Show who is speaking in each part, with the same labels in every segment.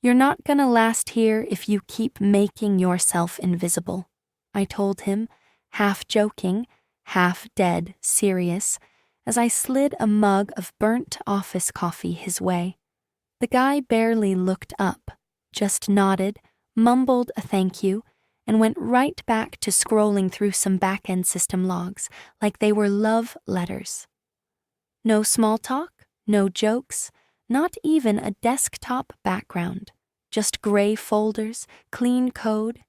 Speaker 1: "You're not gonna last here if you keep making yourself invisible," I told him, half joking, half dead serious, as I slid a mug of burnt office coffee his way. The guy barely looked up, just nodded, mumbled a thank you, and went right back to scrolling through some back-end system logs like they were love letters. No small talk, no jokes, not even a desktop background, just gray folders, clean code,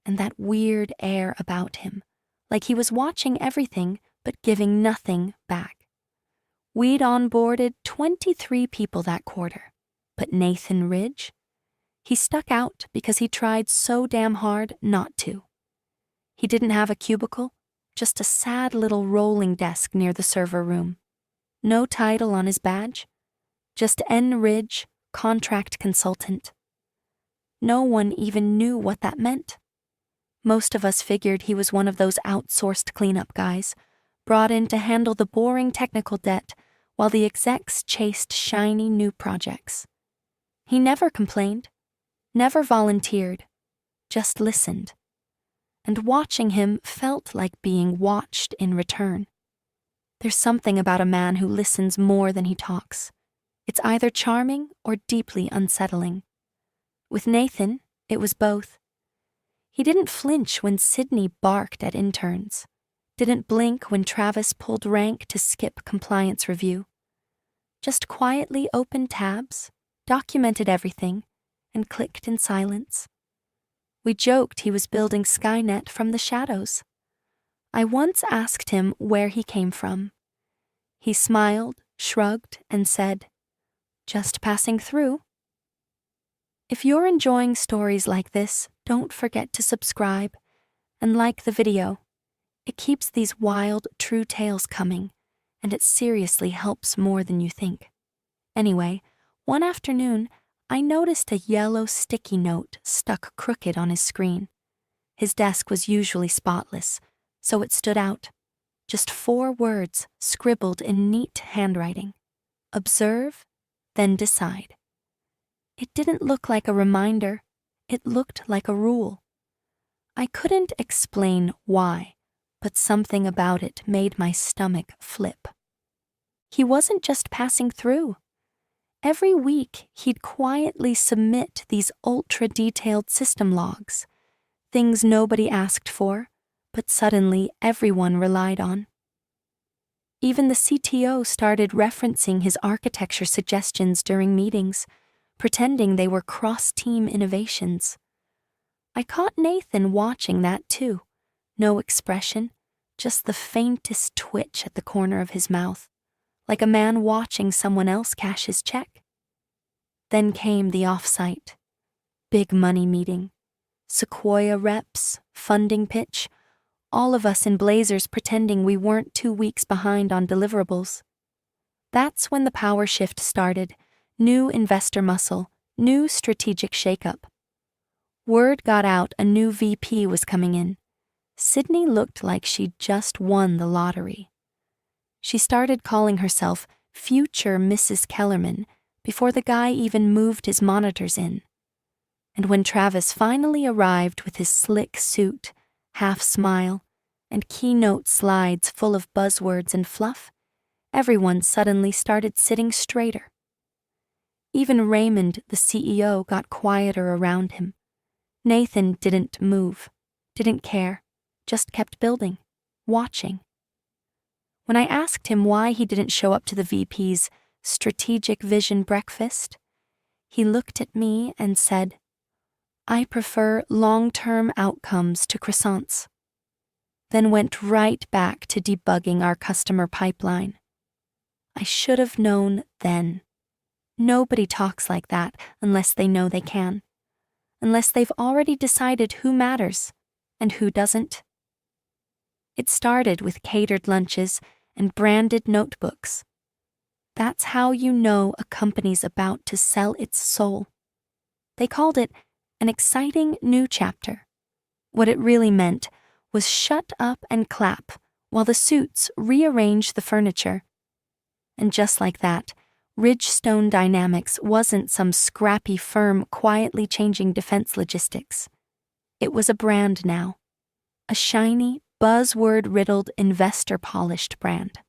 Speaker 1: and that weird air about him, like he was watching everything but giving nothing back. We'd onboarded 23 people that quarter, but Nathan Ridge? He stuck out because he tried so damn hard not to. He didn't have a cubicle, just a sad little rolling desk near the server room. No title on his badge, just N. Ridge, contract consultant. No one even knew what that meant. Most of us figured he was one of those outsourced cleanup guys, brought in to handle the boring technical debt while the execs chased shiny new projects. He never complained, never volunteered, just listened. And watching him felt like being watched in return. There's something about a man who listens more than he talks. It's either charming or deeply unsettling. With Nathan, it was both. He didn't flinch when Sydney barked at interns, didn't blink when Travis pulled rank to skip compliance review. Just quietly opened tabs, documented everything, and clicked in silence. We joked he was building Skynet from the shadows. I once asked him where he came from. He smiled, shrugged, and said, "Just passing through." If you're enjoying stories like this, don't forget to subscribe and like the video. It keeps these wild, true tales coming, and it seriously helps more than you think. Anyway, one afternoon, I noticed a yellow sticky note stuck crooked on his screen. His desk was usually spotless, so it stood out. Just 4 words scribbled in neat handwriting. Observe, then decide. It didn't look like a reminder. It looked like a rule. I couldn't explain why, but something about it made my stomach flip. He wasn't just passing through. Every week, he'd quietly submit these ultra-detailed system logs, things nobody asked for, but suddenly everyone relied on. Even the CTO started referencing his architecture suggestions during meetings, pretending they were cross-team innovations. I caught Nathan watching that too. No expression, just the faintest twitch at the corner of his mouth, like a man watching someone else cash his check. Then came the offsite. Big money meeting. Sequoia reps, funding pitch, all of us in blazers pretending we weren't 2 weeks behind on deliverables. That's when the power shift started, new investor muscle, new strategic shakeup. Word got out a new VP was coming in. Sydney looked like she'd just won the lottery. She started calling herself future Mrs. Kellerman before the guy even moved his monitors in. And when Travis finally arrived with his slick suit, half smile, and keynote slides full of buzzwords and fluff, everyone suddenly started sitting straighter. Even Raymond, the CEO, got quieter around him. Nathan didn't move, didn't care, just kept building, watching. When I asked him why he didn't show up to the VP's strategic vision breakfast, he looked at me and said, "I prefer long-term outcomes to croissants," then went right back to debugging our customer pipeline. I should have known then. Nobody talks like that unless they know they can, unless they've already decided who matters and who doesn't. It started with catered lunches and branded notebooks. That's how you know a company's about to sell its soul. They called it an exciting new chapter. What it really meant was shut up and clap while the suits rearranged the furniture. And just like that, Ridgestone Dynamics wasn't some scrappy firm quietly changing defense logistics. It was a brand now. A shiny, buzzword-riddled, investor-polished brand.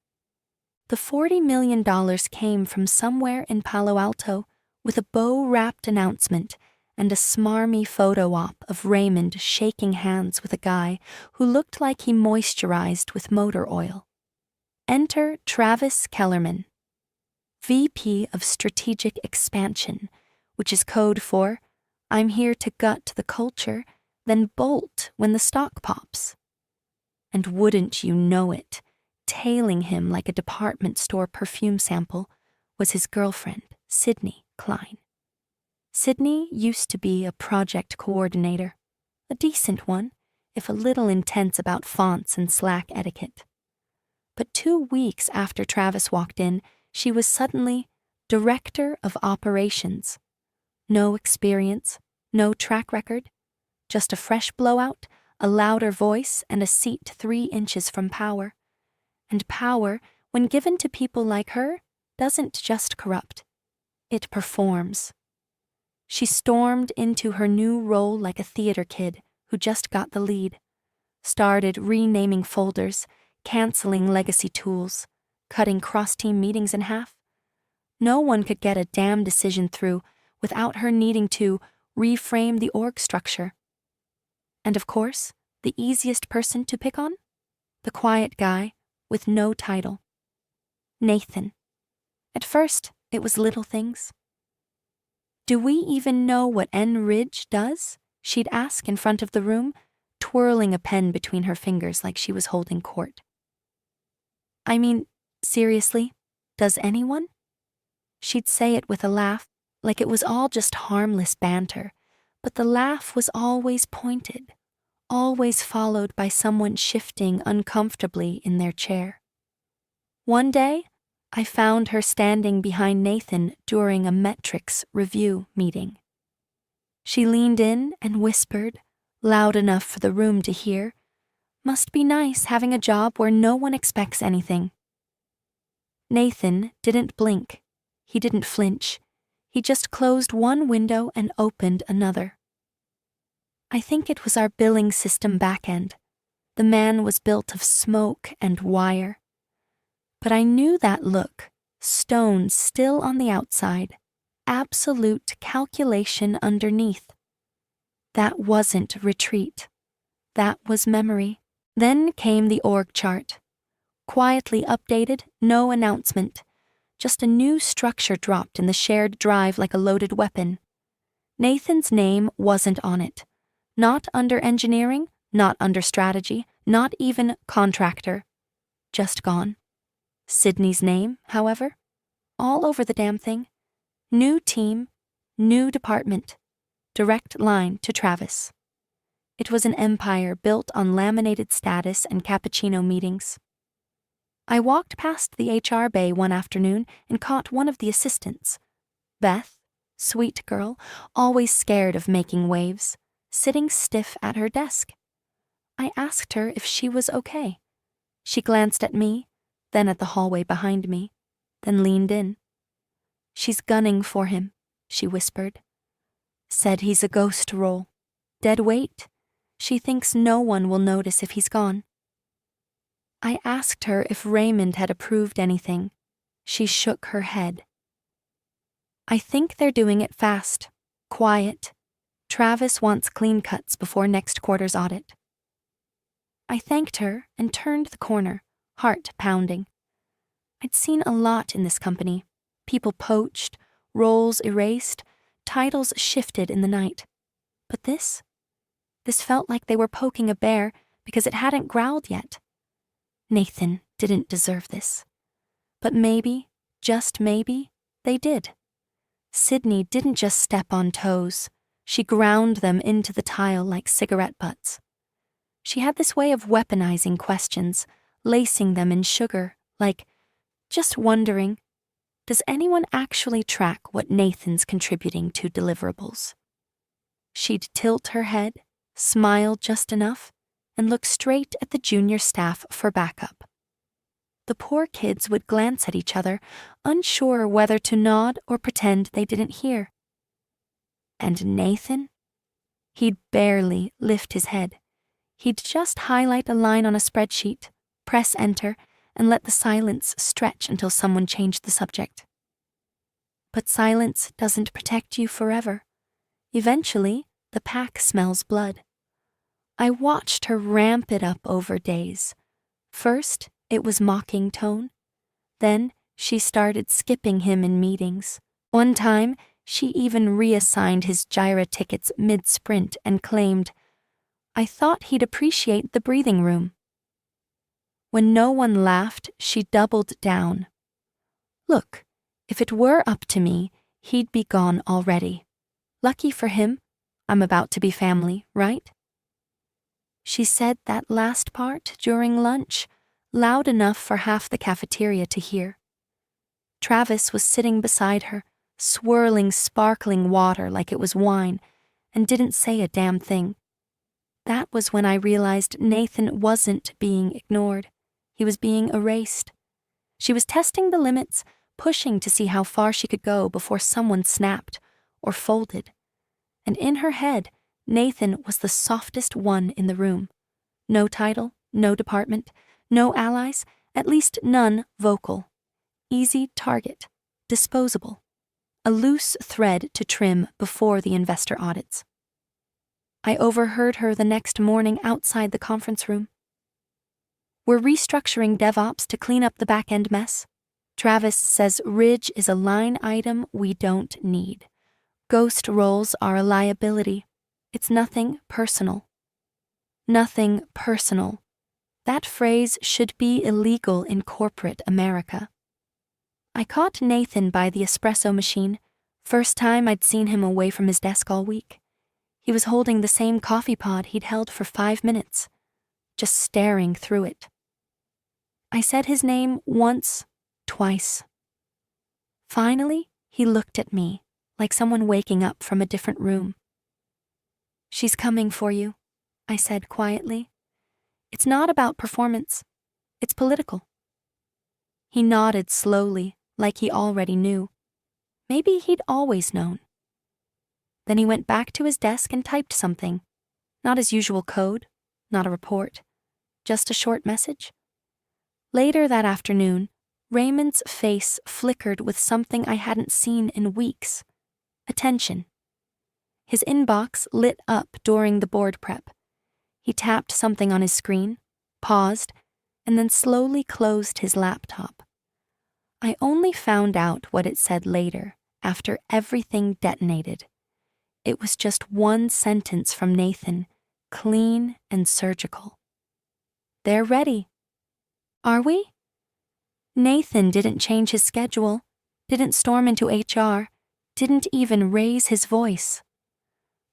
Speaker 1: The $40 million came from somewhere in Palo Alto with a bow-wrapped announcement and a smarmy photo op of Raymond shaking hands with a guy who looked like he moisturized with motor oil. Enter Travis Kellerman, VP of Strategic Expansion, which is code for I'm here to gut the culture, then bolt when the stock pops. And wouldn't you know it, tailing him like a department store perfume sample was his girlfriend, Sydney Klein. Sydney used to be a project coordinator, a decent one, if a little intense about fonts and Slack etiquette. But 2 weeks after Travis walked in, she was suddenly Director of Operations. No experience, no track record, just a fresh blowout, a louder voice, and a seat 3 inches from power. And power, when given to people like her, doesn't just corrupt. It performs. She stormed into her new role like a theater kid who just got the lead, started renaming folders, canceling legacy tools, cutting cross-team meetings in half. No one could get a damn decision through without her needing to reframe the org structure. And of course, the easiest person to pick on? The quiet guy with no title. Nathan. At first, it was little things. Do we even know what Enridge does? She'd ask in front of the room, twirling a pen between her fingers like she was holding court. I mean, seriously, does anyone? She'd say it with a laugh, like it was all just harmless banter, but the laugh was always pointed, always followed by someone shifting uncomfortably in their chair. One day, I found her standing behind Nathan during a metrics review meeting. She leaned in and whispered, loud enough for the room to hear, "Must be nice having a job where no one expects anything." Nathan didn't blink. He didn't flinch. He just closed one window and opened another. I think it was our billing system backend. The man was built of smoke and wire. But I knew that look, stone still on the outside, absolute calculation underneath. That wasn't retreat. That was memory. Then came the org chart. Quietly updated, no announcement. Just a new structure dropped in the shared drive like a loaded weapon. Nathan's name wasn't on it. Not under engineering, not under strategy, not even contractor. Just gone. Sydney's name, however, all over the damn thing. New team, new department, direct line to Travis. It was an empire built on laminated status and cappuccino meetings. I walked past the HR bay one afternoon and caught one of the assistants, Beth, sweet girl, always scared of making waves, sitting stiff at her desk. I asked her if she was okay. She glanced at me, then at the hallway behind me, then leaned in. "She's gunning for him," she whispered. "Said he's a ghost role. Dead weight. She thinks no one will notice if he's gone." I asked her if Raymond had approved anything. She shook her head. "I think they're doing it fast, quiet. Travis wants clean cuts before next quarter's audit." I thanked her and turned the corner, heart pounding. I'd seen a lot in this company. People poached, roles erased, titles shifted in the night. But this felt like they were poking a bear because it hadn't growled yet. Nathan didn't deserve this. But maybe, just maybe, they did. Sydney didn't just step on toes. She ground them into the tile like cigarette butts. She had this way of weaponizing questions, lacing them in sugar, like, just wondering, does anyone actually track what Nathan's contributing to deliverables? She'd tilt her head, smile just enough, and look straight at the junior staff for backup. The poor kids would glance at each other, unsure whether to nod or pretend they didn't hear. And Nathan? He'd barely lift his head. He'd just highlight a line on a spreadsheet, press enter, and let the silence stretch until someone changed the subject. But silence doesn't protect you forever. Eventually, the pack smells blood. I watched her ramp it up over days. First, it was mocking tone. Then, she started skipping him in meetings. One time, she even reassigned his Gyra tickets mid-sprint and claimed, "I thought he'd appreciate the breathing room." When no one laughed, she doubled down. "Look, if it were up to me, he'd be gone already. Lucky for him, I'm about to be family, right?" She said that last part during lunch, loud enough for half the cafeteria to hear. Travis was sitting beside her, swirling sparkling water like it was wine, and didn't say a damn thing. That was when I realized Nathan wasn't being ignored. He was being erased. She was testing the limits, pushing to see how far she could go before someone snapped or folded. And in her head, Nathan was the softest one in the room. No title, no department, no allies, at least none vocal. Easy target, disposable. A loose thread to trim before the investor audits. I overheard her the next morning outside the conference room. "We're restructuring DevOps to clean up the back-end mess. Travis says Ridge is a line item we don't need. Ghost roles are a liability. It's nothing personal." Nothing personal. That phrase should be illegal in corporate America. I caught Nathan by the espresso machine, first time I'd seen him away from his desk all week. He was holding the same coffee pod he'd held for 5 minutes, just staring through it. I said his name once, twice. Finally, he looked at me, like someone waking up from a different room. "She's coming for you," I said quietly. "It's not about performance. It's political." He nodded slowly, like he already knew. Maybe he'd always known. Then he went back to his desk and typed something. Not his usual code, not a report, just a short message. Later that afternoon, Raymond's face flickered with something I hadn't seen in weeks. Attention. His inbox lit up during the board prep. He tapped something on his screen, paused, and then slowly closed his laptop. I only found out what it said later, after everything detonated. It was just one sentence from Nathan, clean and surgical. "They're ready." "Are we?" Nathan didn't change his schedule, didn't storm into HR, didn't even raise his voice.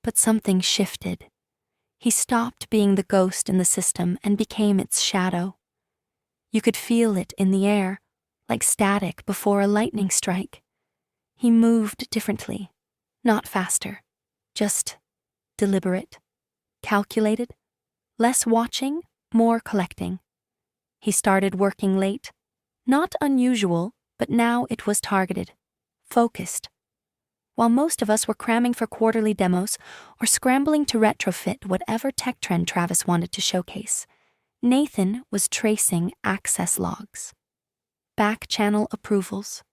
Speaker 1: But something shifted. He stopped being the ghost in the system and became its shadow. You could feel it in the air, like static before a lightning strike. He moved differently, not faster, just deliberate, calculated, less watching, more collecting. He started working late. Not unusual, but now it was targeted, focused. While most of us were cramming for quarterly demos or scrambling to retrofit whatever tech trend Travis wanted to showcase, Nathan was tracing access logs, back channel approvals,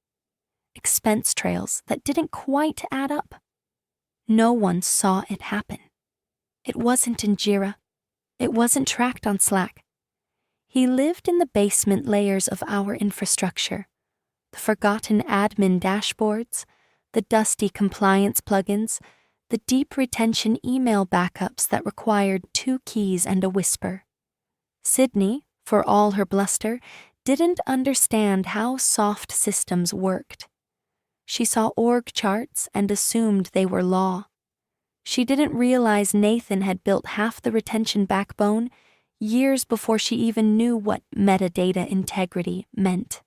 Speaker 1: expense trails that didn't quite add up. No one saw it happen. It wasn't in Jira. It wasn't tracked on Slack. He lived in the basement layers of our infrastructure, the forgotten admin dashboards, the dusty compliance plugins, the deep retention email backups that required 2 keys and a whisper. Sydney, for all her bluster, didn't understand how soft systems worked. She saw org charts and assumed they were law. She didn't realize Nathan had built half the retention backbone years before she even knew what metadata integrity meant.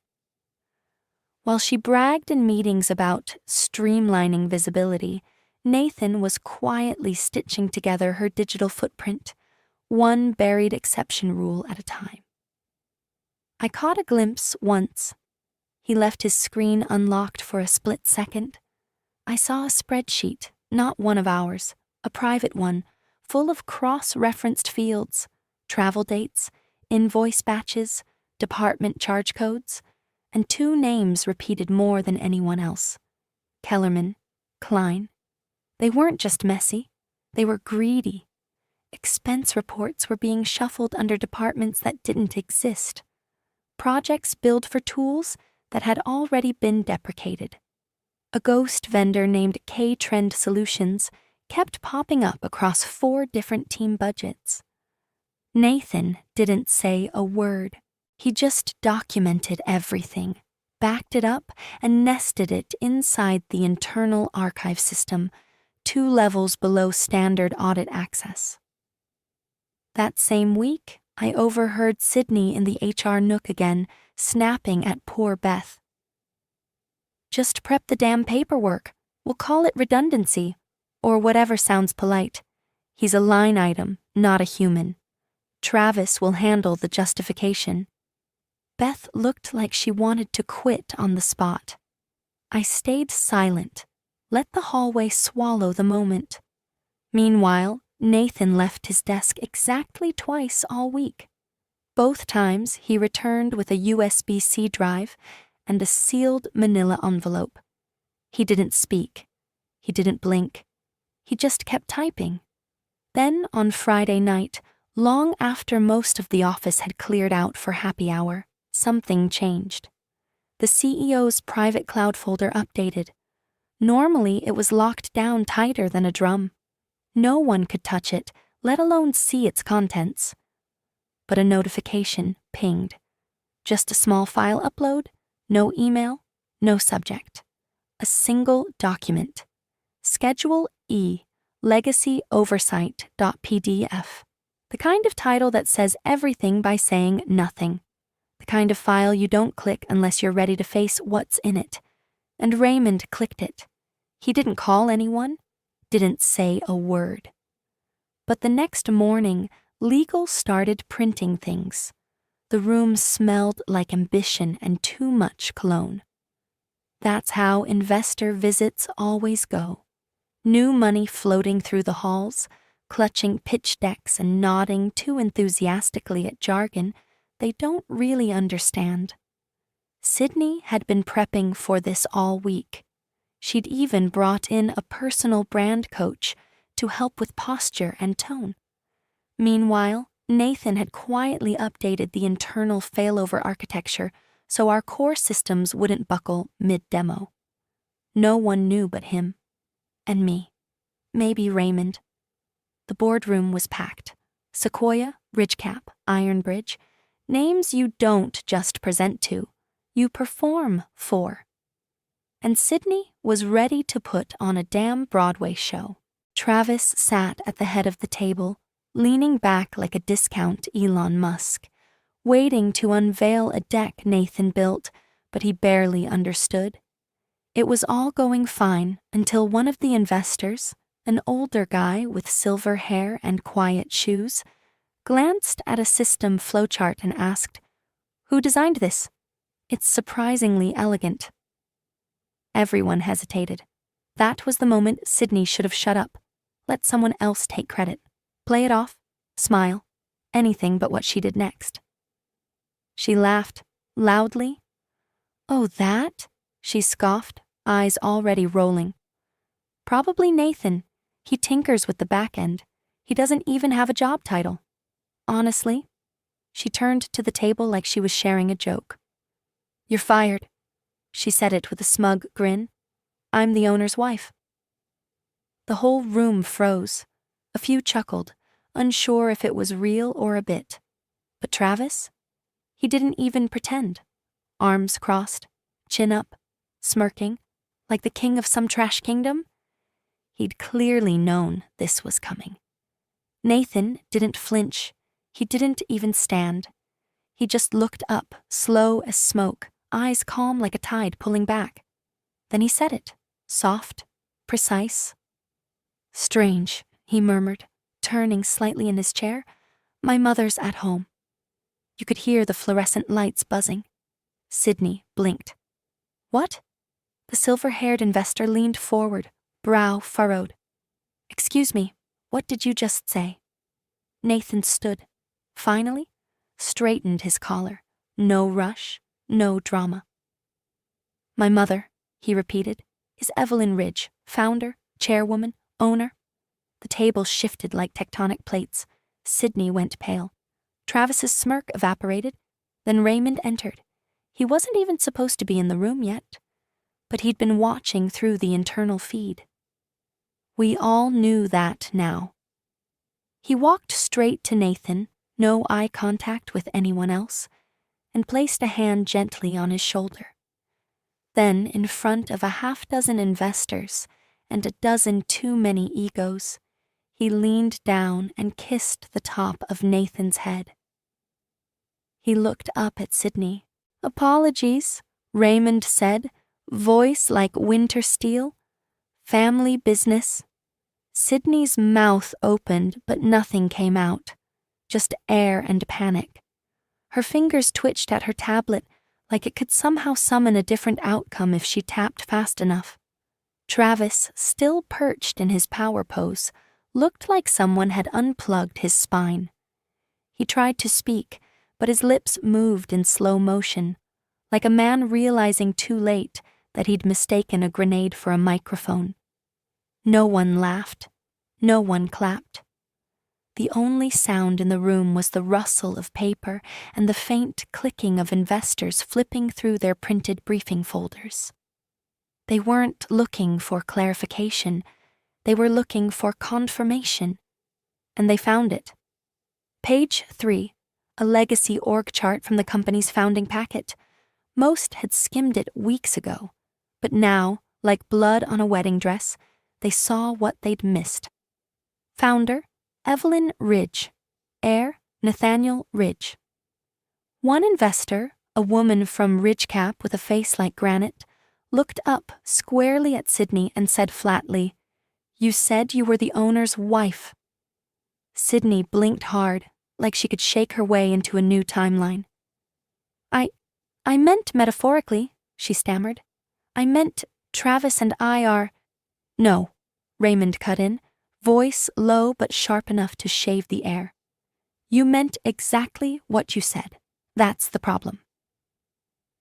Speaker 1: While she bragged in meetings about streamlining visibility, Nathan was quietly stitching together her digital footprint, one buried exception rule at a time. I caught a glimpse once. He left his screen unlocked for a split second. I saw a spreadsheet, not one of ours, a private one, full of cross-referenced fields, travel dates, invoice batches, department charge codes, and 2 names repeated more than anyone else. Kellerman, Klein. They weren't just messy, they were greedy. Expense reports were being shuffled under departments that didn't exist. Projects billed for tools that had already been deprecated. A ghost vendor named K-Trend Solutions kept popping up across 4 different team budgets. Nathan didn't say a word. He just documented everything, backed it up, and nested it inside the internal archive system, 2 levels below standard audit access. That same week, I overheard Sydney in the HR nook again, snapping at poor Beth. "Just prep the damn paperwork. We'll call it redundancy, or whatever sounds polite. He's a line item, not a human. Travis will handle the justification." Beth looked like she wanted to quit on the spot. I stayed silent, let the hallway swallow the moment. Meanwhile, Nathan left his desk exactly twice all week. Both times he returned with a USB-C drive and a sealed manila envelope. He didn't speak. He didn't blink. He just kept typing. Then on Friday night, long after most of the office had cleared out for happy hour, something changed. The CEO's private cloud folder updated. Normally, it was locked down tighter than a drum. No one could touch it, let alone see its contents. But a notification pinged. Just a small file upload, no email, no subject. A single document. Schedule E, Legacy Oversight.pdf. The kind of title that says everything by saying nothing. The kind of file you don't click unless you're ready to face what's in it. And Raymond clicked it. He didn't call anyone, didn't say a word. But the next morning, legal started printing things. The room smelled like ambition and too much cologne. That's how investor visits always go. New money floating through the halls, clutching pitch decks and nodding too enthusiastically at jargon they don't really understand. Sydney had been prepping for this all week. She'd even brought in a personal brand coach to help with posture and tone. Meanwhile, Nathan had quietly updated the internal failover architecture so our core systems wouldn't buckle mid-demo. No one knew but him. And me. Maybe Raymond. The boardroom was packed. Sequoia, Ridgecap, Ironbridge. Names you don't just present to, you perform for. And Sydney was ready to put on a damn Broadway show. Travis sat at the head of the table, leaning back like a discount Elon Musk, waiting to unveil a deck Nathan built, but he barely understood. It was all going fine until one of the investors, an older guy with silver hair and quiet shoes, glanced at a system flowchart and asked, "Who designed this? It's surprisingly elegant." Everyone hesitated. That was the moment Sydney should have shut up. Let someone else take credit. Play it off, smile, anything but what she did next. She laughed, loudly. "Oh, that?" she scoffed, eyes already rolling. "Probably Nathan. He tinkers with the back end. He doesn't even have a job title. Honestly," she turned to the table like she was sharing a joke. "You're fired." She said it with a smug grin. "I'm the owner's wife." The whole room froze. A few chuckled, unsure if it was real or a bit. But Travis? He didn't even pretend. Arms crossed, chin up, smirking, like the king of some trash kingdom. He'd clearly known this was coming. Nathan didn't flinch. He didn't even stand. He just looked up, slow as smoke, eyes calm like a tide pulling back. Then he said it, soft, precise. "Strange," he murmured, turning slightly in his chair. "My mother's at home." You could hear the fluorescent lights buzzing. Sydney blinked. What? The silver-haired investor leaned forward, brow furrowed. Excuse me, what did you just say? Nathan stood. Finally, straightened his collar. No rush, no drama. My mother, he repeated, is Evelyn Ridge, founder, chairwoman, owner. The table shifted like tectonic plates. Sydney went pale. Travis's smirk evaporated. Then Raymond entered. He wasn't even supposed to be in the room yet, but he'd been watching through the internal feed. We all knew that now. He walked straight to Nathan, no eye contact with anyone else, and placed a hand gently on his shoulder. Then, in front of a half-dozen investors and a dozen too many egos, he leaned down and kissed the top of Nathan's head. He looked up at Sydney. Apologies, Raymond said, voice like winter steel. Family business. Sydney's mouth opened, but nothing came out. Just air and panic. Her fingers twitched at her tablet like it could somehow summon a different outcome if she tapped fast enough. Travis, still perched in his power pose, looked like someone had unplugged his spine. He tried to speak, but his lips moved in slow motion, like a man realizing too late that he'd mistaken a grenade for a microphone. No one laughed. No one clapped. The only sound in the room was the rustle of paper and the faint clicking of investors flipping through their printed briefing folders. They weren't looking for clarification. They were looking for confirmation. And they found it. Page 3, a legacy org chart from the company's founding packet. Most had skimmed it weeks ago, but now, like blood on a wedding dress, they saw what they'd missed. Founder, Evelyn Ridge. Heir, Nathaniel Ridge. One investor, a woman from Ridgecap with a face like granite, looked up squarely at Sydney and said flatly, "You said you were the owner's wife." Sydney blinked hard, like she could shake her way into a new timeline. I meant metaphorically, she stammered. I meant Travis and I are— No, Raymond cut in, voice low but sharp enough to shave the air. You meant exactly what you said. That's the problem.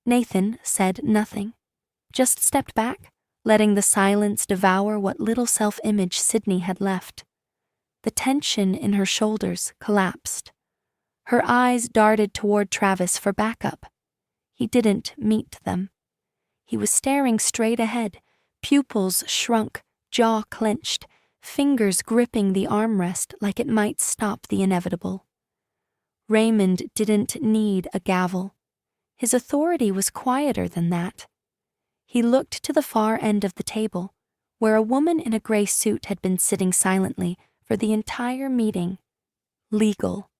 Speaker 1: Nathan said nothing, just stepped back, letting the silence devour what little self-image Sydney had left. The tension in her shoulders collapsed. Her eyes darted toward Travis for backup. He didn't meet them. He was staring straight ahead, pupils shrunk, jaw clenched, fingers gripping the armrest like it might stop the inevitable. Raymond didn't need a gavel. His authority was quieter than that. He looked to the far end of the table, where a woman in a gray suit had been sitting silently for the entire meeting. Legal.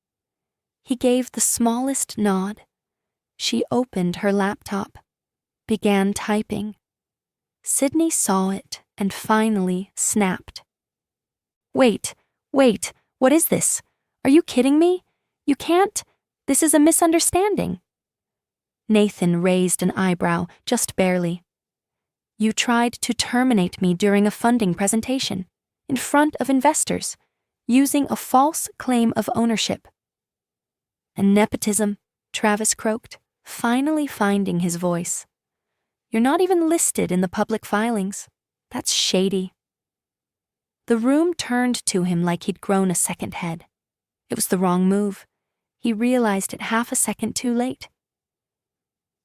Speaker 1: He gave the smallest nod. She opened her laptop, began typing. Sydney saw it and finally snapped. Wait, what is this? Are you kidding me? You can't. This is a misunderstanding. Nathan raised an eyebrow, just barely. You tried to terminate me during a funding presentation, in front of investors, using a false claim of ownership. And nepotism, Travis croaked, finally finding his voice. You're not even listed in the public filings. That's shady. The room turned to him like he'd grown a second head. It was the wrong move. He realized it half a second too late.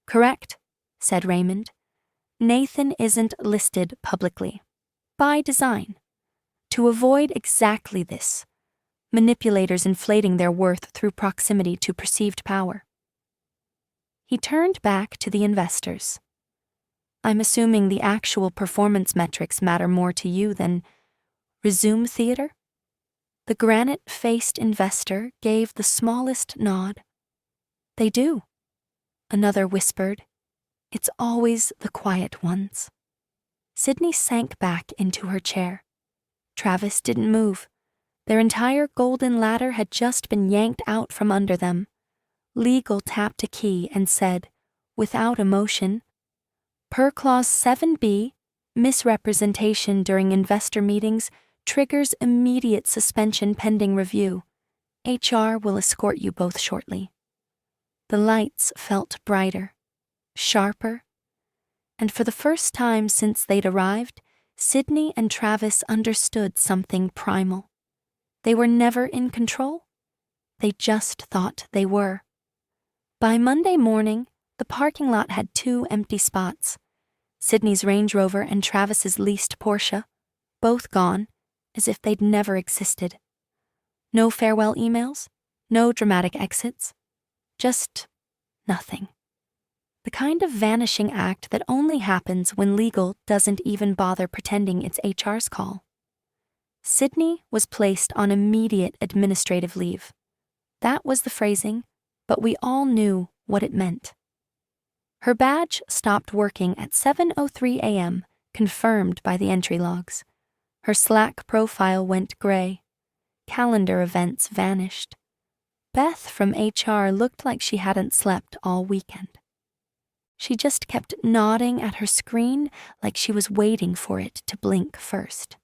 Speaker 1: Correct, said Raymond. Nathan isn't listed publicly. By design. To avoid exactly this. Manipulators inflating their worth through proximity to perceived power. He turned back to the investors. I'm assuming the actual performance metrics matter more to you than resume theater? The granite-faced investor gave the smallest nod. They do. Another whispered, It's always the quiet ones. Sydney sank back into her chair. Travis didn't move. Their entire golden ladder had just been yanked out from under them. Legal tapped a key and said, without emotion, "Per Clause 7B, misrepresentation during investor meetings triggers immediate suspension pending review. HR will escort you both shortly." The lights felt brighter, sharper, and for the first time since they'd arrived, Sydney and Travis understood something primal. They were never in control. They just thought they were. By Monday morning, the parking lot had 2 empty spots. Sydney's Range Rover and Travis's leased Porsche, both gone, as if they'd never existed. No farewell emails, no dramatic exits, just nothing. The kind of vanishing act that only happens when legal doesn't even bother pretending it's HR's call. Sydney was placed on immediate administrative leave. That was the phrasing, but we all knew what it meant. Her badge stopped working at 7:03 a.m., confirmed by the entry logs. Her Slack profile went gray. Calendar events vanished. Beth from HR looked like she hadn't slept all weekend. She just kept nodding at her screen like she was waiting for it to blink first.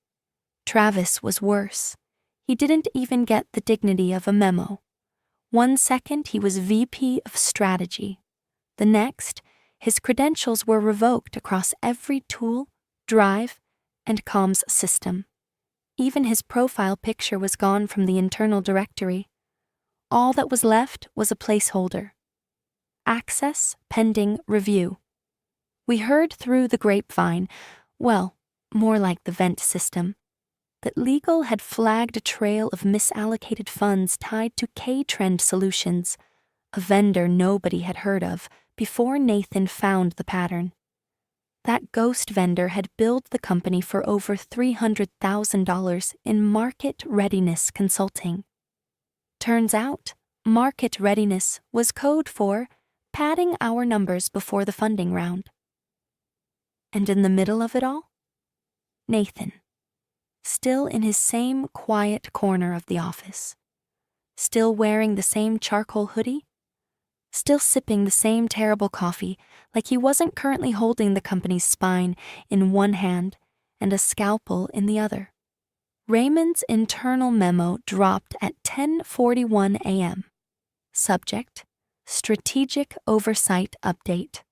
Speaker 1: Travis was worse. He didn't even get the dignity of a memo. 1 second he was VP of Strategy. The next, his credentials were revoked across every tool, drive, and comms system. Even his profile picture was gone from the internal directory. All that was left was a placeholder. Access pending review. We heard through the grapevine, well, more like the vent system, that legal had flagged a trail of misallocated funds tied to K-Trend Solutions, a vendor nobody had heard of before Nathan found the pattern. That ghost vendor had billed the company for over $300,000 in market readiness consulting. Turns out, market readiness was code for padding our numbers before the funding round. And in the middle of it all, Nathan, still in his same quiet corner of the office, still wearing the same charcoal hoodie, still sipping the same terrible coffee like he wasn't currently holding the company's spine in one hand and a scalpel in the other. Raymond's internal memo dropped at 10:41 a.m. Subject: Strategic Oversight Update.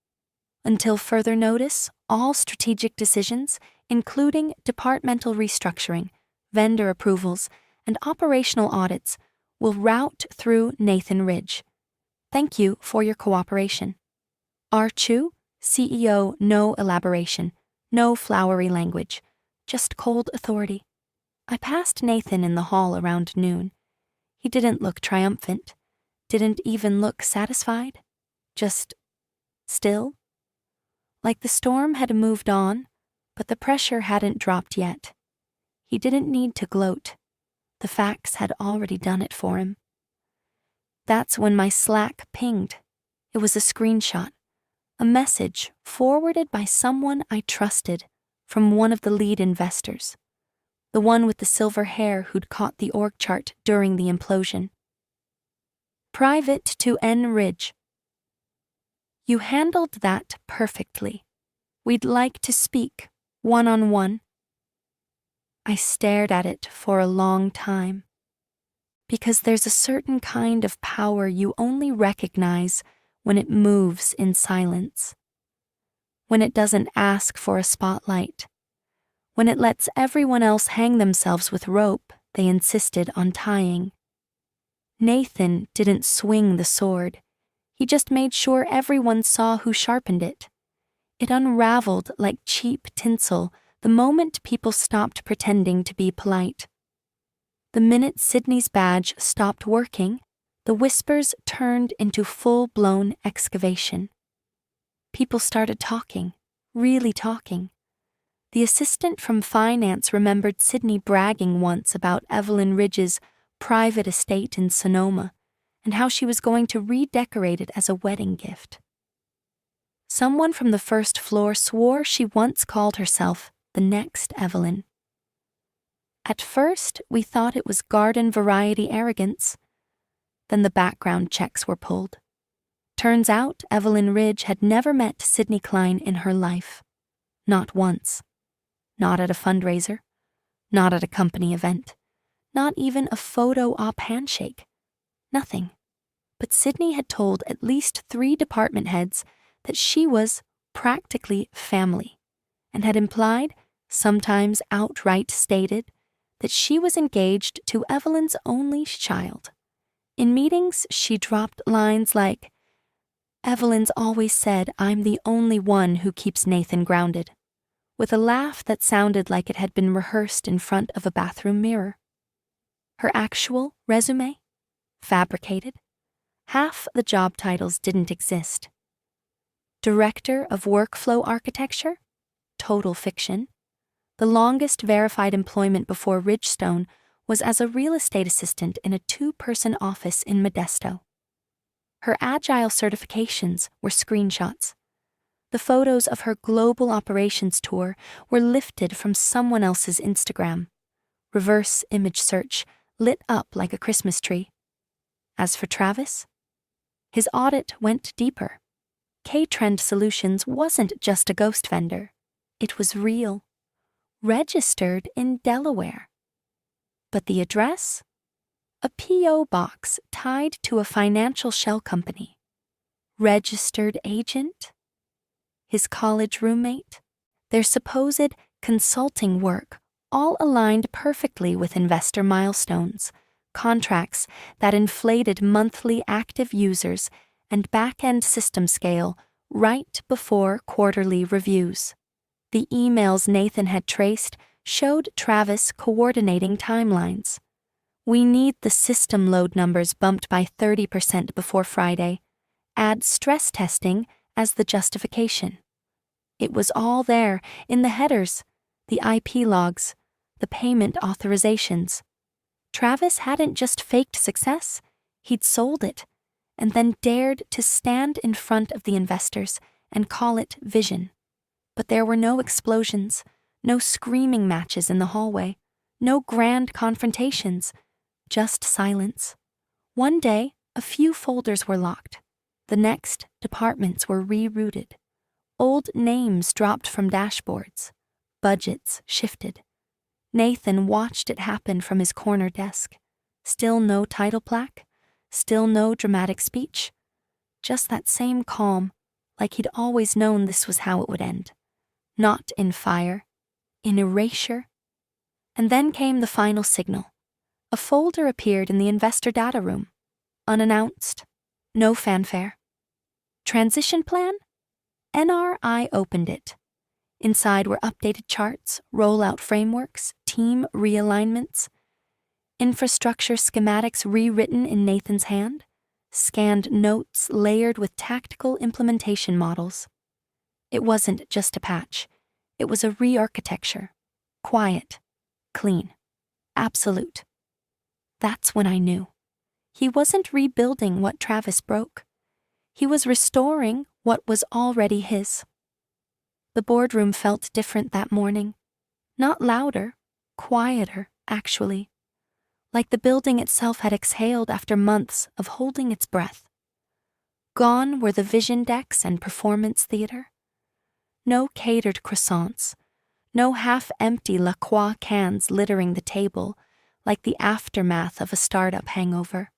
Speaker 1: Until further notice, all strategic decisions, including departmental restructuring, vendor approvals, and operational audits, will route through Nathan Ridge. Thank you for your cooperation. R. Chu, CEO, no elaboration, no flowery language, just cold authority. I passed Nathan in the hall around noon. He didn't look triumphant, didn't even look satisfied, just still. Like the storm had moved on, but the pressure hadn't dropped yet. He didn't need to gloat. The facts had already done it for him. That's when my Slack pinged. It was a screenshot, a message forwarded by someone I trusted from one of the lead investors, the one with the silver hair who'd caught the org chart during the implosion. Private to N. Ridge. You handled that perfectly. We'd like to speak, one-on-one. I stared at it for a long time. Because there's a certain kind of power you only recognize when it moves in silence. When it doesn't ask for a spotlight. When it lets everyone else hang themselves with rope they insisted on tying. Nathan didn't swing the sword. He just made sure everyone saw who sharpened it. It unraveled like cheap tinsel the moment people stopped pretending to be polite. The minute Sydney's badge stopped working, the whispers turned into full-blown excavation. People started talking, really talking. The assistant from finance remembered Sydney bragging once about Evelyn Ridge's private estate in Sonoma and how she was going to redecorate it as a wedding gift. Someone from the first floor swore she once called herself the next Evelyn. At first, we thought it was garden variety arrogance. Then the background checks were pulled. Turns out Evelyn Ridge had never met Sydney Klein in her life. Not once. Not at a fundraiser. Not at a company event. Not even a photo op handshake. Nothing. But Sydney had told at least 3 department heads that she was practically family, and had implied, sometimes outright stated, that she was engaged to Evelyn's only child. In meetings, she dropped lines like, "Evelyn's always said I'm the only one who keeps Nathan grounded," with a laugh that sounded like it had been rehearsed in front of a bathroom mirror. Her actual resume? Fabricated. Half the job titles didn't exist. Director of Workflow Architecture? Total fiction. The longest verified employment before Ridgestone was as a real estate assistant in a 2-person office in Modesto. Her Agile certifications were screenshots. The photos of her global operations tour were lifted from someone else's Instagram. Reverse image search, lit up like a Christmas tree. As for Travis, his audit went deeper. K-Trend Solutions wasn't just a ghost vendor. It was real. Registered in Delaware. But the address? A P.O. box tied to a financial shell company. Registered agent? His college roommate? Their supposed consulting work all aligned perfectly with investor milestones, contracts that inflated monthly active users and back-end system scale right before quarterly reviews. The emails Nathan had traced showed Travis coordinating timelines. "We need the system load numbers bumped by 30% before Friday. Add stress testing as the justification." It was all there, in the headers, the IP logs, the payment authorizations. Travis hadn't just faked success, he'd sold it, and then dared to stand in front of the investors and call it vision. But there were no explosions, no screaming matches in the hallway, no grand confrontations, just silence. One day, a few folders were locked. The next, departments were rerouted. Old names dropped from dashboards. Budgets shifted. Nathan watched it happen from his corner desk. Still no title plaque. Still no dramatic speech. Just that same calm, like he'd always known this was how it would end. Not in fire, in erasure. And then came the final signal. A folder appeared in the investor data room. Unannounced. No fanfare. Transition plan? NRI opened it. Inside were updated charts, rollout frameworks, team realignments, infrastructure schematics rewritten in Nathan's hand, scanned notes layered with tactical implementation models. It wasn't just a patch. It was a re-architecture. Quiet. Clean. Absolute. That's when I knew. He wasn't rebuilding what Travis broke. He was restoring what was already his. The boardroom felt different that morning. Not louder, quieter, actually. Like the building itself had exhaled after months of holding its breath. Gone were the vision decks and performance theater. No catered croissants. No half-empty La Croix cans littering the table like the aftermath of a startup hangover.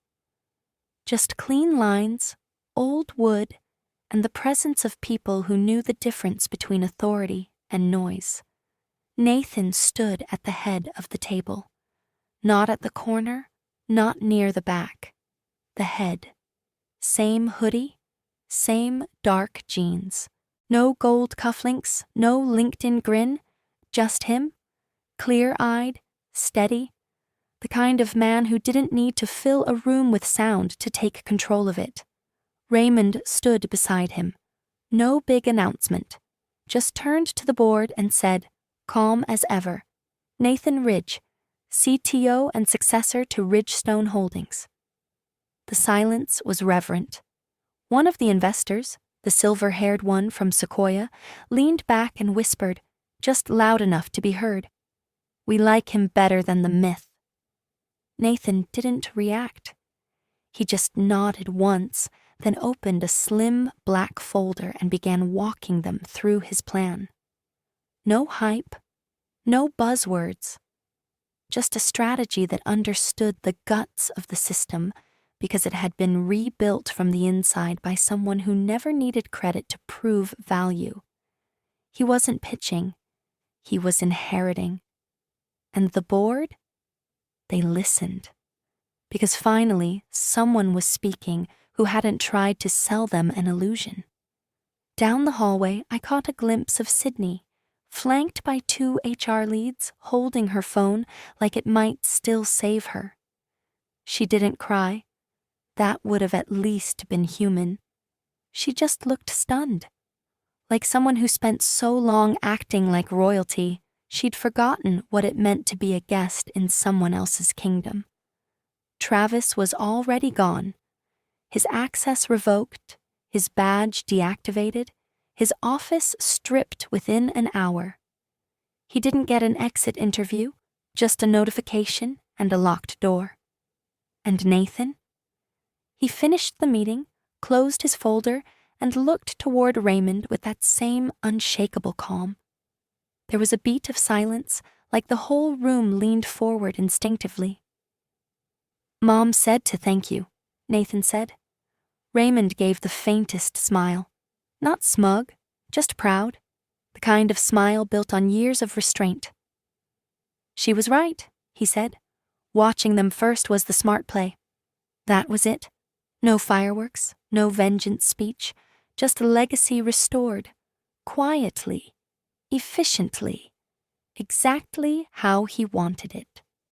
Speaker 1: Just clean lines, old wood, and the presence of people who knew the difference between authority and noise. Nathan stood at the head of the table. Not at the corner, not near the back. The head. Same hoodie, same dark jeans. No gold cufflinks, no LinkedIn grin, just him, clear-eyed, steady, the kind of man who didn't need to fill a room with sound to take control of it. Raymond stood beside him. No big announcement. Just turned to the board and said, calm as ever, "Nathan Ridge, CTO and successor to Ridgestone Holdings." The silence was reverent. One of the investors, the silver-haired one from Sequoia, leaned back and whispered, just loud enough to be heard, "We like him better than the myth." Nathan didn't react. He just nodded once, then opened a slim black folder and began walking them through his plan. No hype, no buzzwords, just a strategy that understood the guts of the system because it had been rebuilt from the inside by someone who never needed credit to prove value. He wasn't pitching, he was inheriting. And the board? They listened. Because finally, someone was speaking who hadn't tried to sell them an illusion. Down the hallway, I caught a glimpse of Sydney, flanked by 2 HR leads, holding her phone like it might still save her. She didn't cry. That would have at least been human. She just looked stunned. Like someone who spent so long acting like royalty, she'd forgotten what it meant to be a guest in someone else's kingdom. Travis was already gone. His access revoked, his badge deactivated, his office stripped within an hour. He didn't get an exit interview, just a notification and a locked door. And Nathan? He finished the meeting, closed his folder, and looked toward Raymond with that same unshakable calm. There was a beat of silence, like the whole room leaned forward instinctively. "Mom said to thank you," Nathan said. Raymond gave the faintest smile. Not smug, just proud, the kind of smile built on years of restraint. "She was right," he said. "Watching them first was the smart play. That was it. No fireworks, no vengeance speech, just a legacy restored, quietly, efficiently, exactly how he wanted it."